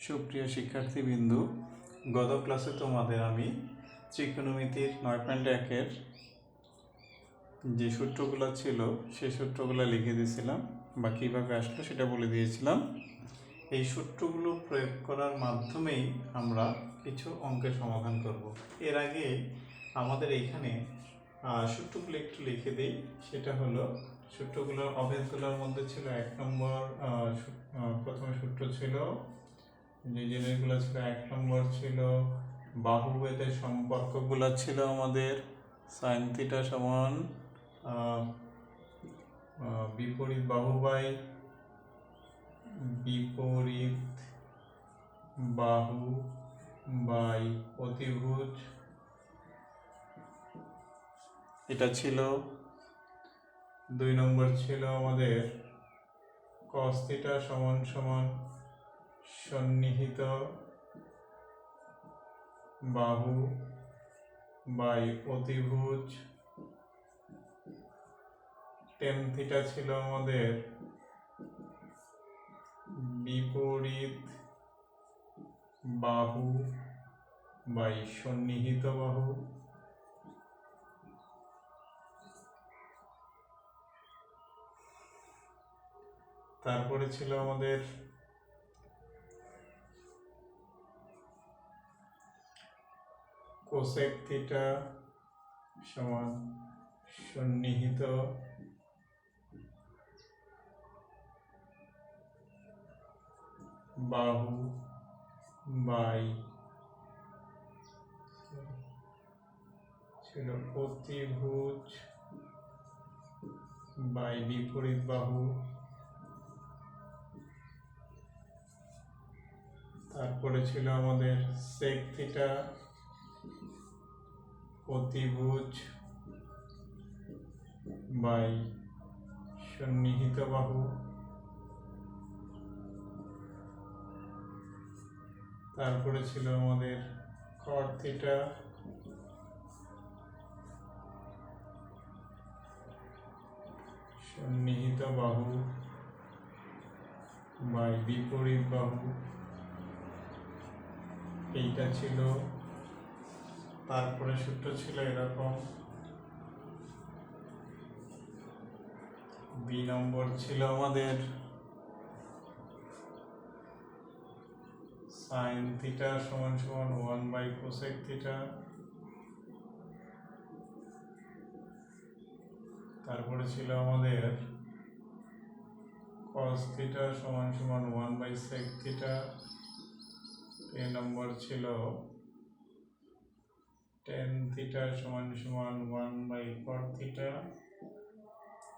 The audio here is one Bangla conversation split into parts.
সুপ্রিয় শিক্ষার্থীবৃন্দু, গত ক্লাসে তোমাদের আমি ত্রিকোণমিতির 9.1-এর যে সূত্রগুলো ছিল সেই সূত্রগুলো লিখে দিয়েছিলাম বা কীভাবে আসলো সেটা বলে দিয়েছিলাম। এই সূত্রগুলো প্রয়োগ করার মাধ্যমেই আমরা কিছু অঙ্কের সমাধান করব। এর আগে আমাদের এইখানে সূত্রগুলো একটু লিখে দিই। সেটা হলো সূত্রগুলোর অভেদগুলোর মধ্যে ছিল 1 নম্বর প্রথমে সূত্র ছিল যে জিনিসগুলো ছিল 1 নম্বর ছিল বাহুভেদের সম্পর্কগুলো ছিল আমাদের সাইন থিটা সমান বিপরীত বাহু বাই বিপরীত বাহু বাই অতিভুজ, এটা ছিল। 2 নম্বর ছিল আমাদের cos থিটা সমান সমান সন্নিহিত বাহু বাই অতিভুজ। tan থিটা ছিল আমাদের বিপরীত বাহু বাই সন্নিহিত বাহু। তারপরে ছিল আমাদের কোসেক থিটা সমান সন্নিহিত বাহু বাই ছিল অতিভুজ বাই বিপরীত বাহু। তারপরে ছিল আমাদের সেক থিটা অতিভুজ বাই সন্নিহিত বাহু। তারপরে ছিল আমাদের কট থিটা সন্নিহিত বাহু বাই বিপরীত বাহু, এইটা ছিল। তারপরে সূত্র ছিল এরকম, বি নম্বর ছিল আমাদের সাইন থিটা সমান সমান 1 বাই কোসেক থিটা। তারপরে ছিল আমাদের cos থিটা সমান সমান 1 বাই সেক থিটা। 3 নম্বর ছিল tan থিটা সমান সমান 1 বাই cot থিটা।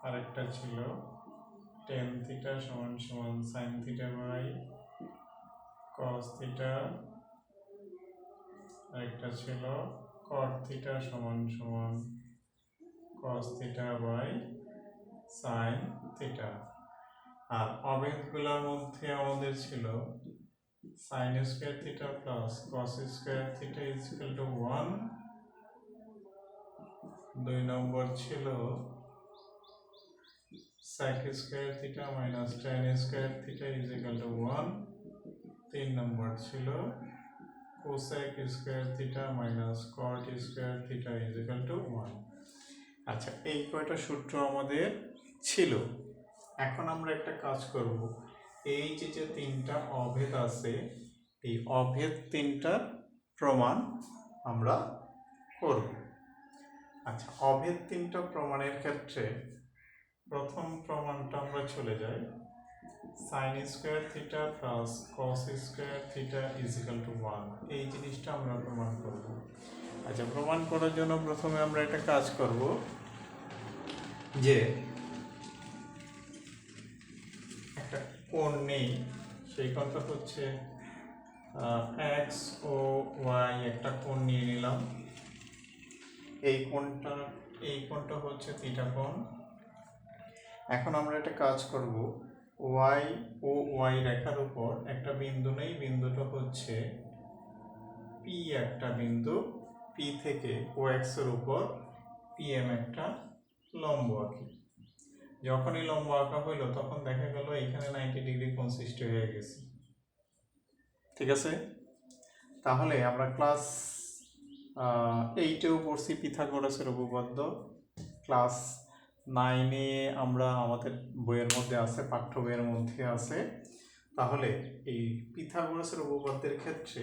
আরেকটা ছিল tan থিটা সমান সমান sin theta by cos theta. আরেকটা ছিল cot থিটা সমান সমান cos theta by sin theta. আর অভেদগুলোর মধ্যে আমাদের ছিল sin square theta plus cos square theta is equal to 1। 2 number ছিল sec square theta minus tan square theta is equal to 1। 3 number ছিল cosec square theta minus cot square theta is equal to 1। আচ্ছা, এই কয়টা সূত্র আমাদের ছিল। এখন আমরা একটা কাজ করব, এই যে তিনটা অভেদ আছে এই অভেদ তিনটার প্রমাণ আমরা করব। আচ্ছা, অভেদ তিনটা প্রমাণের ক্ষেত্রে প্রথম প্রমাণটা আমরা চলে যাই, sin square theta plus cos square theta is equal to 1। এই জিনিসটা আমরা প্রমাণ করব। আচ্ছা, প্রমাণ করার জন্য প্রথমে আমরা একটা কাজ করব, যে একটা কোণ নেই, সেই কোণটা হচ্ছে x ও y একটা কোণ নিয়ে নিলাম। এই কোণটা হচ্ছে থিটা কোণ। এখন আমরা একটা কাজ করব, y ও y রেখার উপর একটা বিন্দু নেই, বিন্দুটা হচ্ছে p একটা বিন্দু। p থেকে ox এর উপর pm একটা লম্ব আঁকি। যখনই লম্ব আঁকা হইল তখন দেখা গেল এখানে 90 ডিগ্রি কোণ সৃষ্টি হয়ে গেছে। ঠিক আছে, তাহলে আমরা ক্লাস 8-এও পড়ছি পিথাগোরাসের উপপাদ্য, ক্লাস 9-এ আমরা আমাদের বইয়ের মধ্যে আছে, পাঠ্য বইয়ের মধ্যে আছে। তাহলে এই পিথাগোরাসের উপপাদ্যের ক্ষেত্রে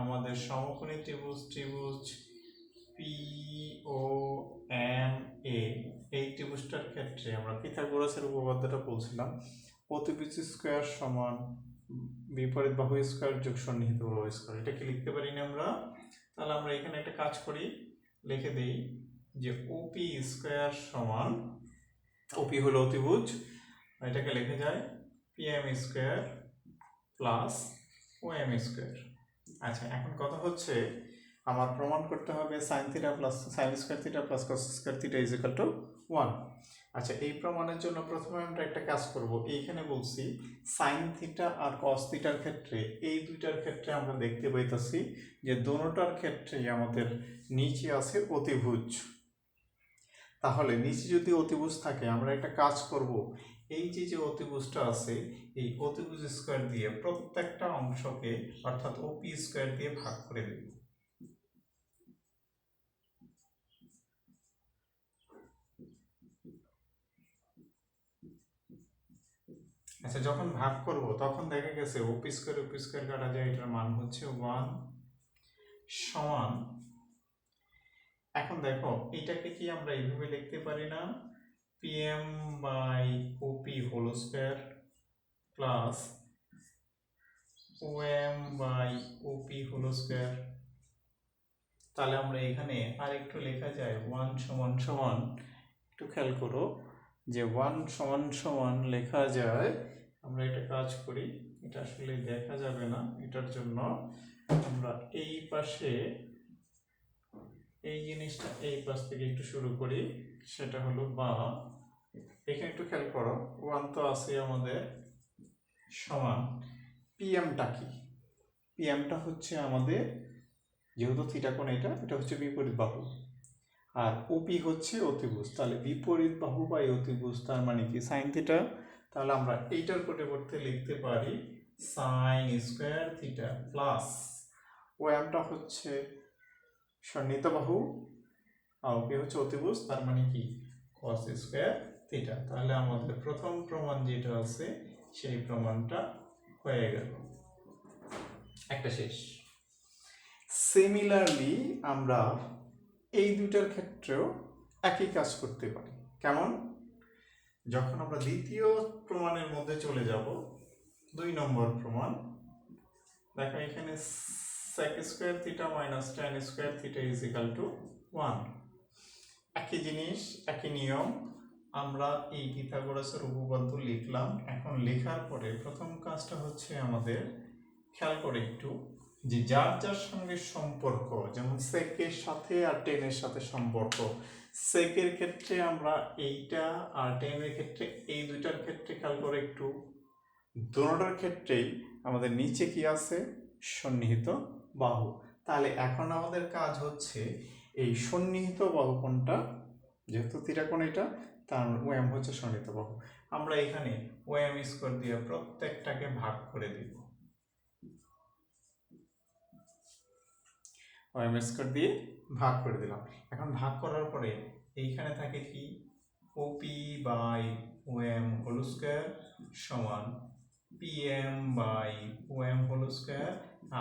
আমাদের সমকোণী ত্রিভুজ পি ও এম এ, এই ত্রিভুজটার ক্ষেত্রে আমরা পিথাগোরাসের উপপাদ্যটা বলছিলাম, অতিভুজ স্কয়ার সমান বিপরীত বাহু স্কয়ার যোগ সন্নিহিত বাহু স্কয়ার। এটা কি লিখতে পারি না আমরা? তাহলে আমরা এখানে একটা কাজ করি, লিখে দেই যে ওপি স্কয়ার সমান, ওপি হলো অতিভুজ, এটাকে লিখে যায় PM square plus OM square. আচ্ছা, এখন কথা হচ্ছে আমার প্রমাণ করতে হবে sine theta plus sine square theta plus cos square theta is equal to 1। আচ্ছা, এই প্রমাণের জন্য প্রথমে আমরা একটা কাজ করব, এইখানে বলছি সাইন থিটা আর কস থিটার ক্ষেত্রে, এই দুইটার ক্ষেত্রে আমরা দেখতে পাইতেছি যে দোনোটার ক্ষেত্রে আমাদের নিচে আছে অতিভুজ। তাহলে নিচে যদি অতিভুজ থাকে আমরা একটা কাজ করব, এই যে অতিভুজটা আছে এই অতিভুজ স্কয়ার দিয়ে প্রত্যেকটা অংশকে অর্থাৎ ওপি স্কয়ার দিয়ে ভাগ করে দেব। আচ্ছা, যখন ভাগ করব তখন দেখা গেছে ওপি স্কয়ার কাটা যায়, এটার মান হচ্ছে 1 সমান, এখন দেখো এটাকে কি আমরা এইভাবে লিখতে পারি না, PM by OP whole square plus OM by OP whole square. তাহলে আমরা এখানে আরেকটু লেখা যায় 1 সমান সমান, একটু খেয়াল করো যে 1 সমান সমান লেখা যায়, আমরা এটা কাজ করি, এটা আসলে দেখা যাবে না, এটার জন্য আমরা এই পাশে এই জিনিসটা এই পাশ থেকে একটু শুরু করি, সেটা হলো বা এখানে একটু খেয়াল করো 1 তো আছে আমাদের, সমান পিএমটা কি, পিএমটা হচ্ছে আমাদের যেহেতু থিটা কোণ এটা হচ্ছে বিপরীত বাহু, আর ওপি হচ্ছে অতিভুজ, তাহলে বিপরীত বাহু বাই অতিভুজ তার মানে কি সাইন থিটা। তাহলে আমরা এইটার পরিবর্তে লিখতে পারি সাইন স্কয়ার থিটা প্লাস ওএমটা হচ্ছে সন্নিহিত বাহু আর ওপি হচ্ছে অতিভুজ, তার মানে কি কস স্কয়ার থিটা। তাহলে আমাদের প্রথম প্রমাণ যেটা আছে সেই প্রমাণটা হয়ে গেল, একটা শেষ। সিমিলারলি আমরা এই দুইটার ক্ষেত্রেও একই কাজ করতে পারি। কেমন? যখন আমরা দ্বিতীয় প্রমাণের মধ্যে চলে যাব, 2 নম্বর প্রমাণ, দেখো এখানে sec square theta minus tan square theta is equal to 1। একই জিনিস, একই নিয়ম, আমরা এই পিথাগোরাসের উপপাদ্য লিখলাম। এখন লেখার পরে প্রথম কাজটা হচ্ছে আমাদের খেয়াল করে একটু যে যার যার সঙ্গে সম্পর্ক, যেমন সেকের সাথে আর টেনের সাথে সম্পর্ক, সেকের ক্ষেত্রে আমরা এইটা আর টেনের ক্ষেত্রে এই দুইটার ক্ষেত্রে খেয়াল করে একটু, দুটোটার ক্ষেত্রেই আমাদের নিচে কি আছে সন্নিহিত বাহু। তাহলে এখন আমাদের কাজ হচ্ছে এই সন্নিহিত বাহু কোণটা, যেহেতু থিটা কোণ এটা, তার ওএম হচ্ছে সন্নিহিত বাহু, আমরা এখানে ওএম স্কয়ার দিয়ে প্রত্যেকটাকে ভাগ করে দিব, ওএম স্কয়ার দিয়ে ভাগ করে দিলাম। এখন ভাগ করার পরে এইখানে থাকে কি OP by OM whole square সমান PM by OM whole square,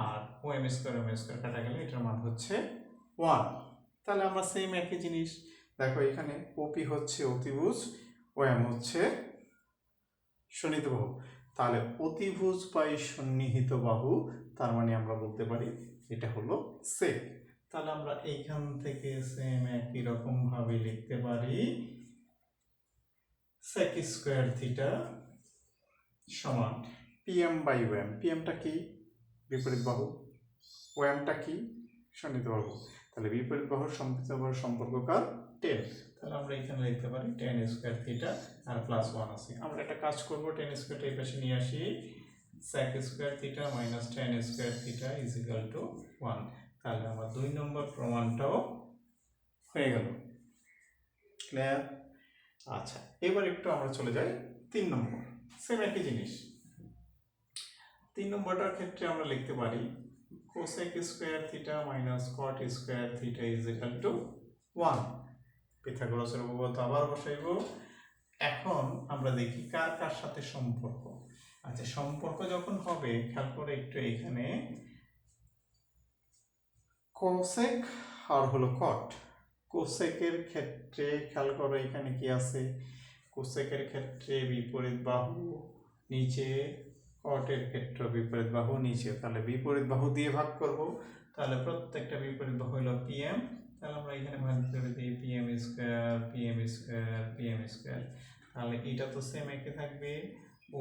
আর ওএম স্কয়ার কাটা গেলে এটার মান হচ্ছে 1। তাহলে আমরা সেম একই জিনিস, দেখো এখানে ওপি হচ্ছে অতিভুজ, ওএম হচ্ছে সন্নিহিত বাহু, তাহলে অতিভুজ বাই সন্নিহিত বাহু, তার মানে আমরা বলতে পারি এটা হলো সেক। তাহলে আমরা এইখান থেকে সেম একই রকম ভাবে লিখতে পারি sec স্কয়ার থিটা সমান পিএম বাই ওএম, পিএমটা কি বিপরীত বাহু, ওএমটা কি সন্নিহিত বাহু, তাহলে বিপরীত বাহুর সন্নিহিত বাহুর সম্পর্ককার 10। তাহলে আমরা এখানে লিখতে পারি tan স্কয়ার থিটা আর প্লাস 1 আছে। আমরা একটা কাজ করব, tan স্কয়ারটা এই পাশে নিয়ে আসি, sec square theta minus tan square theta is equal to 1। তাহলে আমার 2 নম্বর প্রমাণটাও হয়ে গেল। ক্লিয়ার? আচ্ছা, এবার একটু আমরা চলে যাই 3 নম্বর, সেম একই জিনিস। 3 নম্বরটার ক্ষেত্রে আমরা লিখতে পারি cosec square theta minus caught square theta is equal to 1। পিথাগোরাসের উপপাদ্য আবার বসাইব। এখন আমরা দেখি কার কার সাথে সম্পর্ক। আচ্ছা, সম্পর্ক যখন হবে খেয়াল করে একটু, এখানে কোসেক আর হলো কট। কোসেকের ক্ষেত্রে খেয়াল করো এখানে কি আছে, কোসেকের ক্ষেত্রে বিপরীত বাহু নিচে, কটের ক্ষেত্রে বিপরীত বাহু নিচে। তাহলে বিপরীত বাহু দিয়ে ভাগ করব, তাহলে প্রত্যেকটা বিপরীত বাহু হলো পিএম। তাহলে আমরা এখানে ভাগ করে দিই PM square PM square PM square. তাহলে এটা তো সেম একই থাকবে,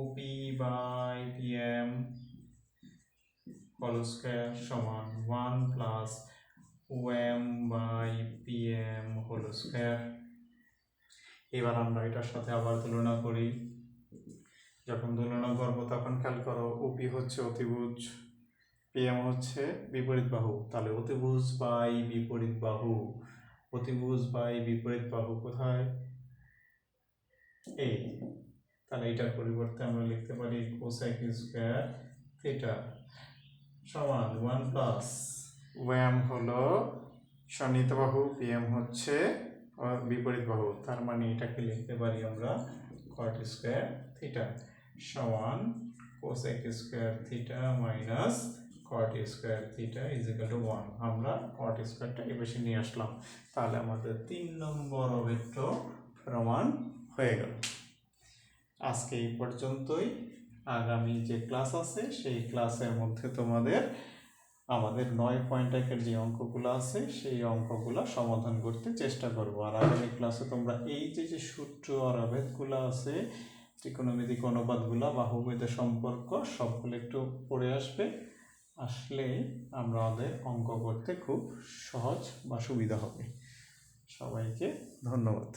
OP by PM whole square সমান 1 plus OM by PM whole square. এবার আমরা এটার সাথে আবার তুলনা করি। যখন তুলনা করব তখন খেয়াল করো, ওপি হচ্ছে অতিভুজ, পিএম হচ্ছে বিপরীত বাহু। তাহলে অতিভুজ বাই বিপরীত বাহু, অতিভুজ বাই বিপরীত বাহু কোথায়, এই। তাহলে এটার পরিবর্তে আমরা লিখতে পারি কোসেক স্কয়ার থিটা সমান 1 প্লাস ওএম হলো সন্নিহিত বাহু, পিএম হচ্ছে বিপরীত বাহু। তার মানে এটাকে লিখতে পারি আমরা কট স্কয়ার থিটা সমান cosec square theta minus caught square theta is equal to 1। আমরা কট স্কয়ারটা এই বেশি নিয়ে আসলাম। তাহলে আমাদের 3 নম্বর অভিন্ন প্রমাণ হয়ে গেল। আজকে এই পর্যন্তই। আগামী যে ক্লাস আছে সেই ক্লাসের মধ্যে তোমাদের আমাদের 9.1 যে অঙ্কগুলো আছে সেই অঙ্কগুলো সমাধান করতে চেষ্টা করব। আর আগামী ক্লাসে তোমরা এই যে সূত্র আর আবেদগুলো আছে, ত্রিকোণমিতিক অনুপাতগুলো, বাহুভেদের সম্পর্ক, সবগুলো একটু পড়ে আসলে আমাদের অঙ্ক করতে খুব সহজ বা সুবিধা হবে। সবাইকে ধন্যবাদ।